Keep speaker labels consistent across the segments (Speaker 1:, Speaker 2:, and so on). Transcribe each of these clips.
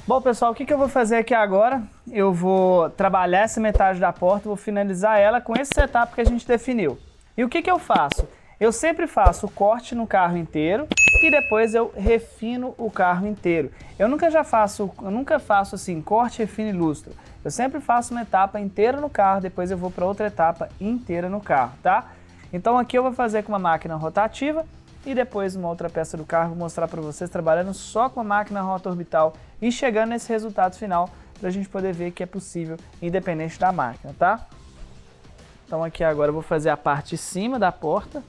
Speaker 1: Bom, pessoal, o que eu vou fazer aqui agora? Eu vou trabalhar essa metade da porta, vou finalizar ela com esse setup que a gente definiu. E o que eu faço? Eu sempre faço o corte no carro inteiro e depois eu refino o carro inteiro. Eu nunca faço assim, corte, refino e lustro. Eu sempre faço uma etapa inteira no carro, depois eu vou para outra etapa inteira no carro, tá? Então aqui eu vou fazer com uma máquina rotativa e depois uma outra peça do carro, vou mostrar para vocês trabalhando só com a máquina rota orbital e chegando nesse resultado final para a gente poder ver que é possível, independente da máquina, tá? Então aqui agora eu vou fazer a parte de cima da porta.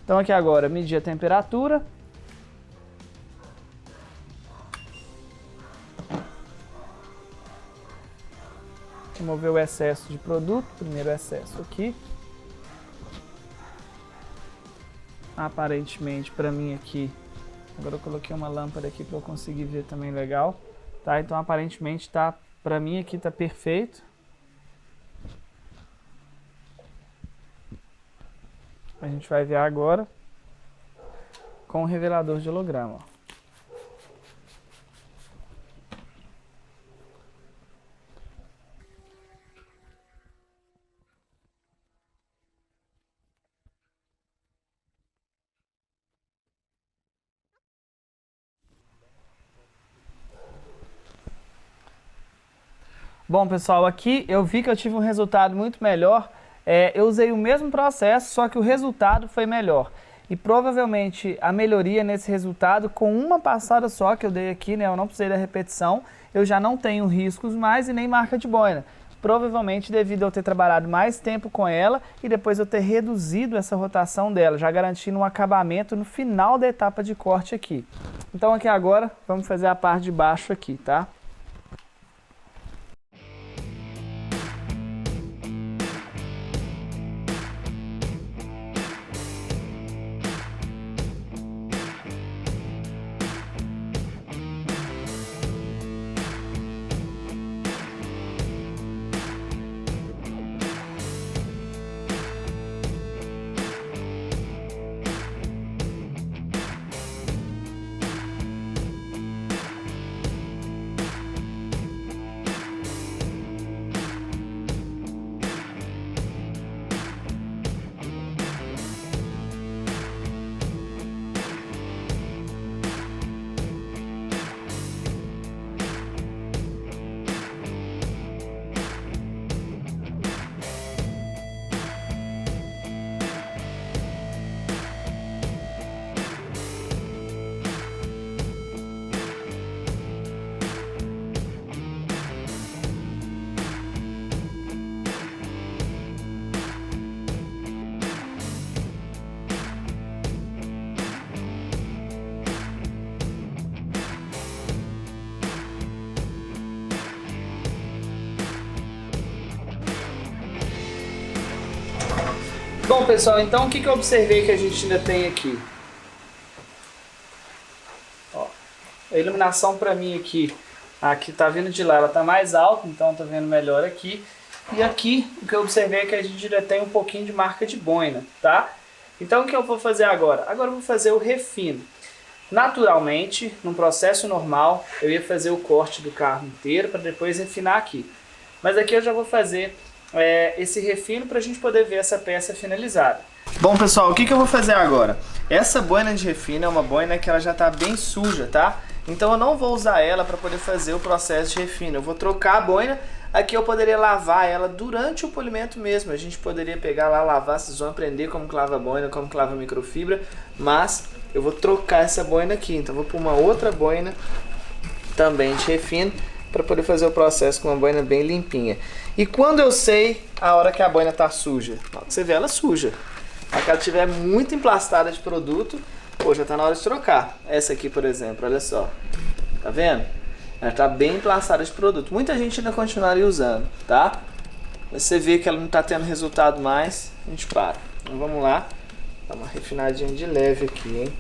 Speaker 1: Então aqui agora, medir a temperatura. Remover o excesso de produto, primeiro excesso aqui. Aparentemente, para mim aqui, agora eu coloquei uma lâmpada aqui para eu conseguir ver também legal. Tá? Então aparentemente tá, para mim aqui tá perfeito. A gente vai ver agora com o revelador de holograma. Bom, pessoal, aqui eu vi que eu tive um resultado muito melhor. Eu usei o mesmo processo, só que o resultado foi melhor. E provavelmente a melhoria nesse resultado, com uma passada só que eu dei aqui, né, eu não precisei da repetição, eu já não tenho riscos mais e nem marca de boina. Provavelmente devido a eu ter trabalhado mais tempo com ela e depois eu ter reduzido essa rotação dela, já garantindo um acabamento no final da etapa de corte aqui. Então aqui agora vamos fazer a parte de baixo aqui, tá? Bom, pessoal, então o que eu observei que a gente ainda tem aqui? Ó, a iluminação para mim aqui tá vindo de lá, ela tá mais alta, então tá vendo melhor aqui. E aqui o que eu observei é que a gente ainda tem um pouquinho de marca de boina, tá? Então o que eu vou fazer agora? Agora eu vou fazer o refino. Naturalmente, num processo normal, eu ia fazer o corte do carro inteiro para depois refinar aqui. Mas aqui eu já vou fazer esse refino para a gente poder ver essa peça finalizada. Bom, pessoal, o que eu vou fazer agora? Essa boina de refino é uma boina que ela já está bem suja, tá? Então eu não vou usar ela para poder fazer o processo de refino. Eu vou trocar a boina. Aqui eu poderia lavar ela durante o polimento mesmo. A gente poderia pegar lá, lavar, vocês vão aprender como que lava a boina, como que lava a microfibra. Mas eu vou trocar essa boina aqui. Então eu vou pôr uma outra boina também de refino para poder fazer o processo com uma boina bem limpinha. E quando eu sei a hora que a boina tá suja? Você vê ela suja. Se ela estiver muito emplastada de produto, pô, já tá na hora de trocar. Essa aqui, por exemplo, olha só. Tá vendo? Ela tá bem emplastada de produto. Muita gente ainda continuaria usando, tá? Mas você vê que ela não tá tendo resultado mais, a gente para. Então vamos lá. Dá uma refinadinha de leve aqui, hein?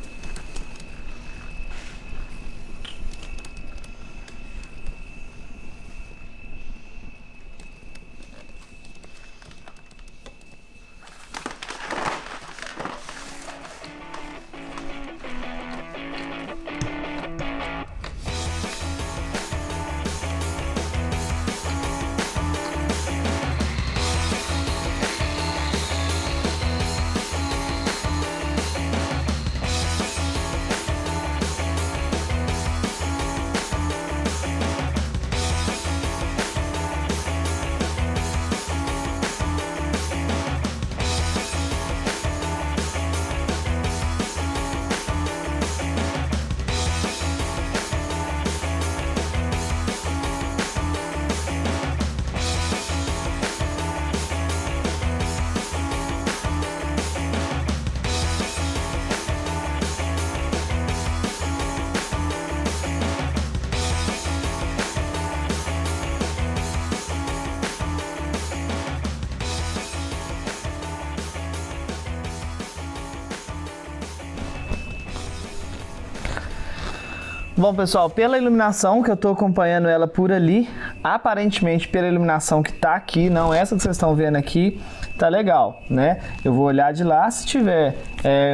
Speaker 1: Bom, pessoal, pela iluminação que eu estou acompanhando ela por ali, aparentemente pela iluminação que está aqui, não essa que vocês estão vendo aqui, tá legal, né? Eu vou olhar de lá, se tiver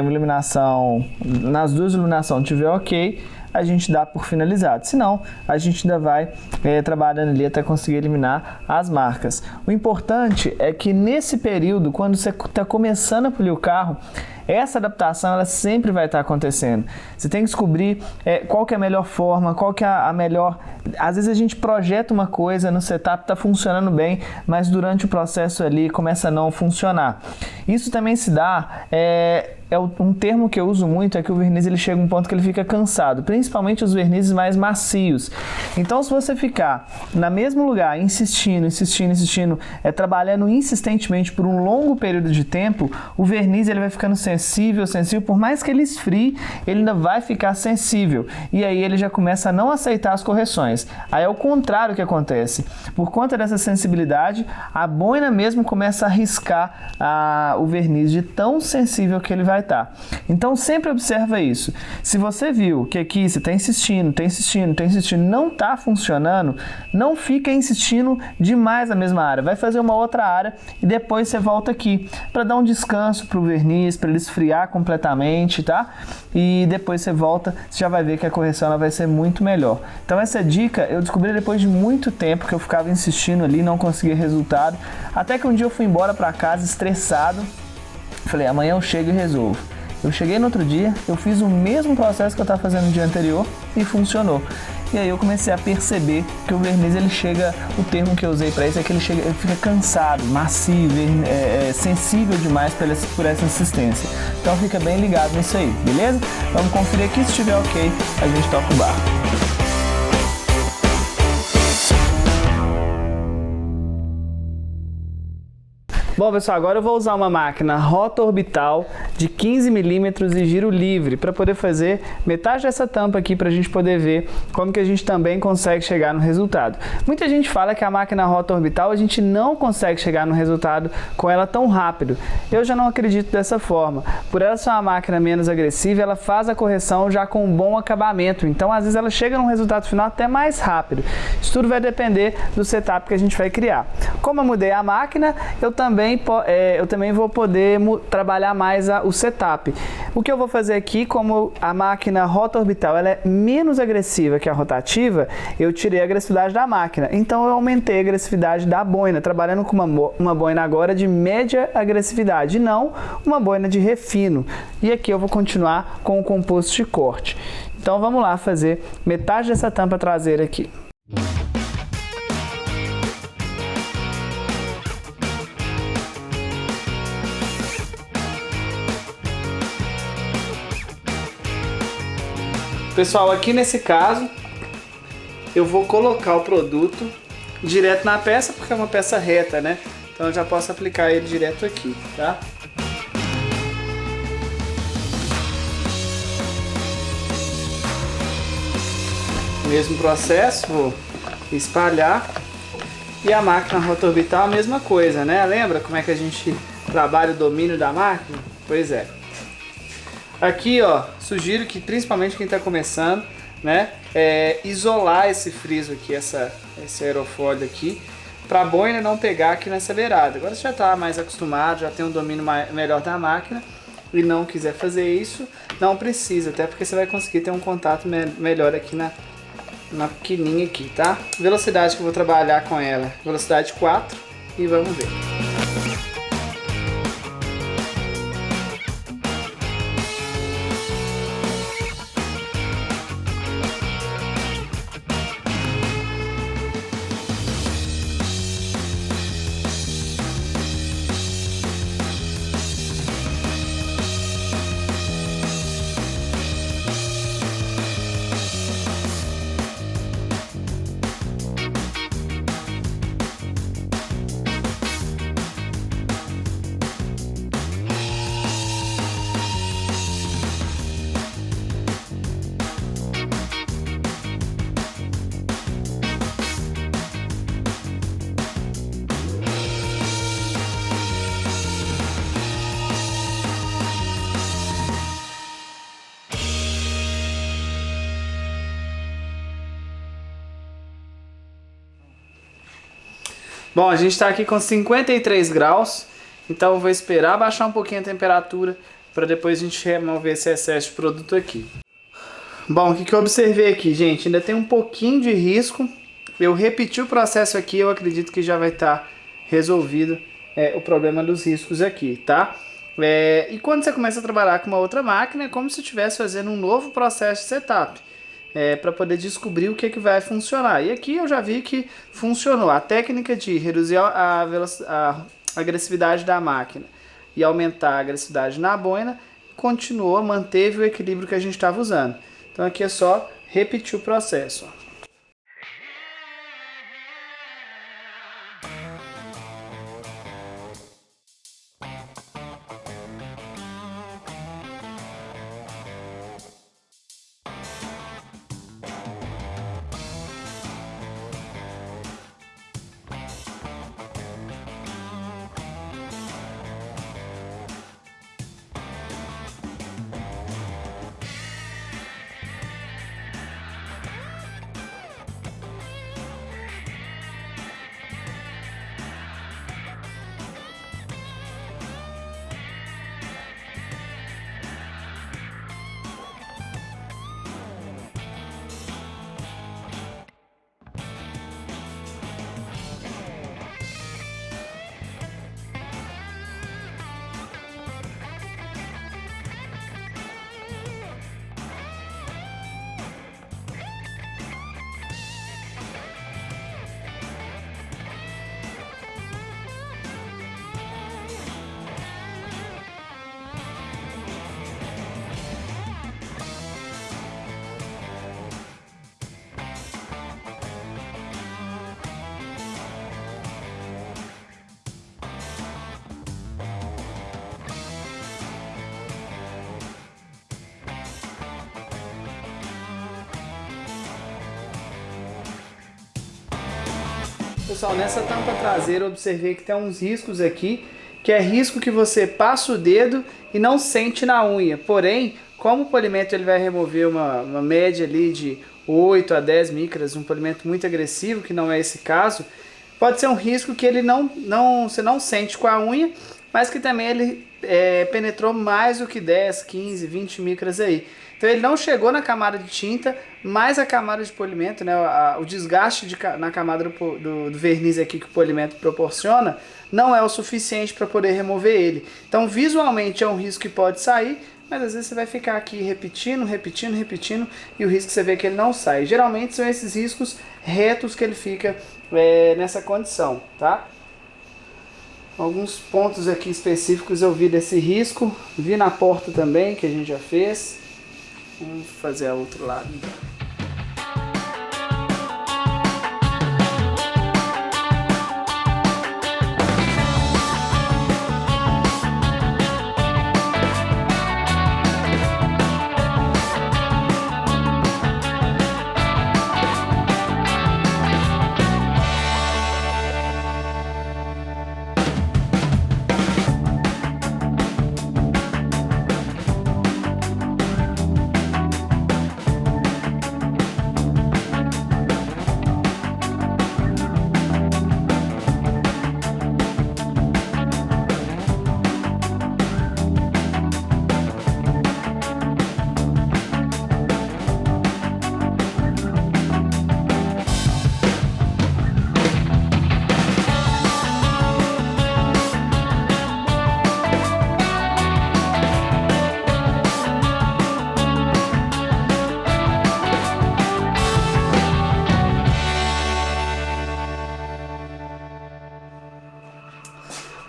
Speaker 1: uma iluminação, nas duas iluminações tiver ok, a gente dá por finalizado. Se não, a gente ainda vai trabalhando ali até conseguir eliminar as marcas. O importante é que nesse período, quando você está começando a polir o carro, essa adaptação ela sempre vai estar acontecendo. Você tem que descobrir qual que é a melhor forma, qual que é a melhor... Às vezes a gente projeta uma coisa no setup, está funcionando bem, mas durante o processo ali começa a não funcionar. Isso também se dá... um termo que eu uso muito é que o verniz ele chega a um ponto que ele fica cansado, principalmente os vernizes mais macios. Então, se você ficar no mesmo lugar, insistindo, trabalhando insistentemente por um longo período de tempo, o verniz ele vai ficando sensível, por mais que ele esfrie, ele ainda vai ficar sensível. E aí ele já começa a não aceitar as correções. Aí é o contrário que acontece. Por conta dessa sensibilidade, a boina mesmo começa a riscar o verniz de tão sensível que ele vai estar. Então sempre observa isso. Se você viu que aqui você está insistindo, não está funcionando, não fica insistindo demais na mesma área. Vai fazer uma outra área e depois você volta aqui para dar um descanso para o verniz, para ele esfriar completamente, tá? E depois você volta, você já vai ver que a correção ela vai ser muito melhor. Então essa dica eu descobri depois de muito tempo que eu ficava insistindo ali, não conseguia resultado, até que um dia eu fui embora para casa estressado. Falei, amanhã eu chego e resolvo. Eu cheguei no outro dia, eu fiz o mesmo processo que eu estava fazendo no dia anterior e funcionou. E aí eu comecei a perceber que o verniz, ele chega, o termo que eu usei para isso é que ele fica cansado, macio, sensível demais por essa insistência. Então fica bem ligado nisso aí, beleza? Vamos conferir aqui, se estiver ok, a gente toca o barco. Bom, pessoal, agora eu vou usar uma máquina rota orbital de 15 milímetros e giro livre para poder fazer metade dessa tampa aqui para a gente poder ver como que a gente também consegue chegar no resultado. Muita gente fala que a máquina rota orbital a gente não consegue chegar no resultado com ela tão rápido. Eu já não acredito dessa forma. Por ela ser uma máquina menos agressiva, ela faz a correção já com um bom acabamento. Então, às vezes, ela chega num resultado final até mais rápido. Isso tudo vai depender do setup que a gente vai criar. Como eu mudei a máquina, eu também vou poder trabalhar mais o setup. O que eu vou fazer aqui, como a máquina rota orbital ela é menos agressiva que a rotativa, eu tirei a agressividade da máquina. Então eu aumentei a agressividade da boina, trabalhando com uma boina agora de média agressividade, e não uma boina de refino. E aqui eu vou continuar com o composto de corte. Então vamos lá fazer metade dessa tampa traseira aqui. Pessoal, aqui nesse caso, eu vou colocar o produto direto na peça, porque é uma peça reta, né? Então eu já posso aplicar ele direto aqui, tá? Mesmo processo, vou espalhar. E a máquina rota orbital a mesma coisa, né? Lembra como é que a gente trabalha o domínio da máquina? Pois é. Aqui, ó, sugiro que principalmente quem está começando, né, isolar esse friso aqui, esse aerofólio aqui, para a boina não pegar aqui nessa beirada. Agora você já está mais acostumado, já tem um domínio melhor da máquina e não quiser fazer isso, não precisa, até porque você vai conseguir ter um contato melhor aqui na pequenininha aqui, tá? Velocidade que eu vou trabalhar com ela, velocidade 4 e vamos ver. Bom, a gente está aqui com 53 graus, então eu vou esperar baixar um pouquinho a temperatura para depois a gente remover esse excesso de produto aqui. Bom, o que eu observei aqui, gente, ainda tem um pouquinho de risco. Eu repeti o processo aqui, eu acredito que já vai estar resolvido o problema dos riscos aqui, tá? E quando você começa a trabalhar com uma outra máquina, é como se estivesse fazendo um novo processo de setup. Para poder descobrir o que vai funcionar. E aqui eu já vi que funcionou. A técnica de reduzir a agressividade da máquina e aumentar a agressividade na boina continuou, manteve o equilíbrio que a gente estava usando. Então aqui é só repetir o processo. Pessoal, nessa tampa traseira eu observei que tem uns riscos aqui, que é risco que você passa o dedo e não sente na unha. Porém, como o polimento ele vai remover uma média ali de 8 a 10 micras, um polimento muito agressivo, que não é esse caso, pode ser um risco que ele você não sente com a unha, mas que também ele penetrou mais do que 10, 15, 20 micras aí. Então ele não chegou na camada de tinta, mas a camada de polimento, né, o desgaste na camada do verniz aqui que o polimento proporciona, não é o suficiente para poder remover ele. Então visualmente é um risco que pode sair, mas às vezes você vai ficar aqui repetindo, e o risco você vê que ele não sai. Geralmente são esses riscos retos que ele fica nessa condição, tá? Alguns pontos aqui específicos eu vi desse risco, vi na porta também, que a gente já fez. Vamos fazer a outro lado então.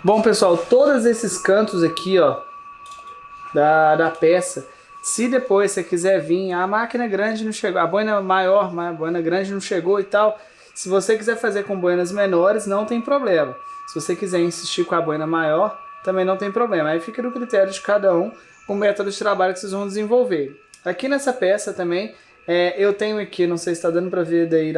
Speaker 1: Bom, pessoal, todos esses cantos aqui, ó, da peça, se depois você quiser vir, a máquina grande não chegou, a boina maior, a boina grande não chegou e tal, se você quiser fazer com boinas menores, não tem problema. Se você quiser insistir com a boina maior, também não tem problema. Aí fica no critério de cada um o método de trabalho que vocês vão desenvolver. Aqui nessa peça também, eu tenho aqui, não sei se está dando para ver daí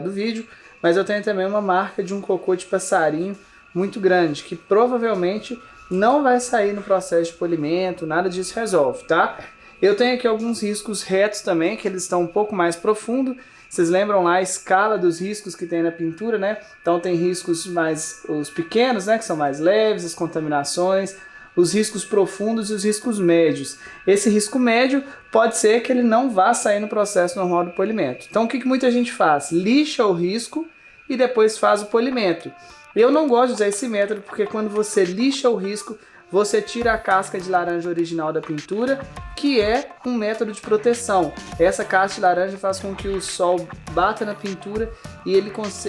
Speaker 1: do vídeo, mas eu tenho também uma marca de um cocô de passarinho muito grande, que provavelmente não vai sair no processo de polimento, nada disso resolve, tá? Eu tenho aqui alguns riscos retos também, que eles estão um pouco mais profundo. Vocês lembram lá a escala dos riscos que tem na pintura, né? Então tem riscos mais, os pequenos, né, que são mais leves, as contaminações, os riscos profundos e os riscos médios. Esse risco médio pode ser que ele não vá sair no processo normal do polimento. Então o que muita gente faz? Lixa o risco e depois faz o polimento. Eu não gosto de usar esse método porque quando você lixa o risco, você tira a casca de laranja original da pintura, que é um método de proteção. Essa casca de laranja faz com que o sol bata na pintura e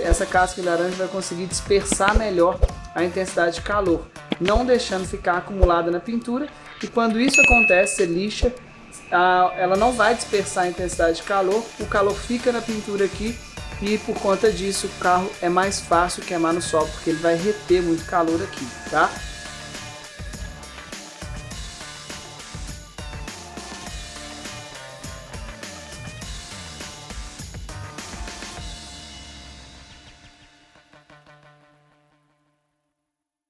Speaker 1: essa casca de laranja vai conseguir dispersar melhor a intensidade de calor, não deixando ficar acumulada na pintura. E quando isso acontece, você lixa, ela não vai dispersar a intensidade de calor, o calor fica na pintura aqui, e por conta disso o carro é mais fácil queimar no sol, porque ele vai reter muito calor aqui, tá?